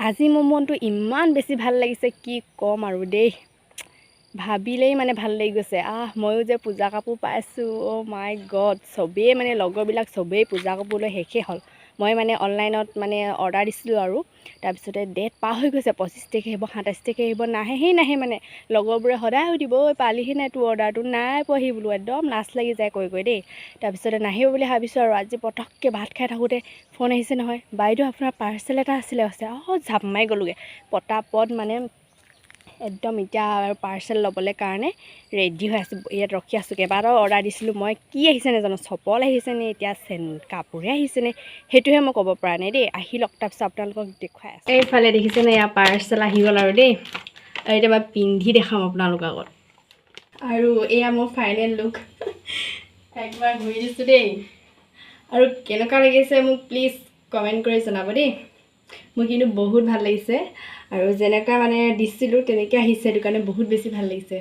আজি মোৰ মনটো ইমান বেছি ভাল লাগিছে কি ক'ম আৰু দেই ভাবিলেই মানে ভাল লাগি গৈছে ময়ো যে পূজা কাপোৰ পাইছোঁ মাই গড চবেই মানে লগৰবিলাক চবেই পূজা কাপোৰ লৈ শেষেই হ'ল মই মানে অনলাইনত মানে অৰ্ডাৰ দিছিলোঁ আৰু তাৰপিছতে ডেট পাৰ হৈ গৈছে 25 তাৰিখে আহিব 27 তাৰিখে আহিব নাহে মানে লগৰবোৰে সদায় সুধিব পালিহি নাই তোৰ অৰ্ডাৰটো নাই পোৱাহি বোলো একদম লাজ লাগি যায় কৈ দেই তাৰপিছতে নাহিব বুলি ভাবিছোঁ আৰু আজি পটককৈ ভাত খাই থাকোঁতে ফোন আহিছে নহয় বাইদেউ আপোনাৰ পাৰ্চেল এটা আছিলে ঝাপ মাৰি গ'লোগৈ পটাপট মানে একদম এতিয়া আৰু পাৰ্চেল ল'বলৈ কাৰণে ৰেডি হৈ আছোঁ ইয়াত ৰখি আছোঁ কেইবাটাও অৰ্ডাৰ দিছিলোঁ মই কি আহিছে নাজানো চপল আহিছে নে এতিয়া কাপোৰে আহিছেনে সেইটোহে মই ক'ব পৰা নাই দেই আহি লওক তাৰপিছত আপোনালোকক দেখুৱাই আছোঁ এইফালে দেখিছেনে ইয়াৰ পাৰ্চেল আহি গ'ল আৰু দেই আৰু এতিয়া মই পিন্ধি দেখাম আপোনালোকৰ আগত আৰু এয়া মোৰ ফাইনেল লুক একবাৰ ঘূৰি দিছোঁ দেই আৰু কেনেকুৱা লাগিছে মোক প্লিজ কমেণ্ট কৰি জনাব দেই মোৰ কিন্তু বহুত ভাল লাগিছে আৰু যেনেকুৱা মানে দিছিলোঁ তেনেকৈ আহিছে সেইটো কাৰণে বহুত বেছি ভাল লাগিছে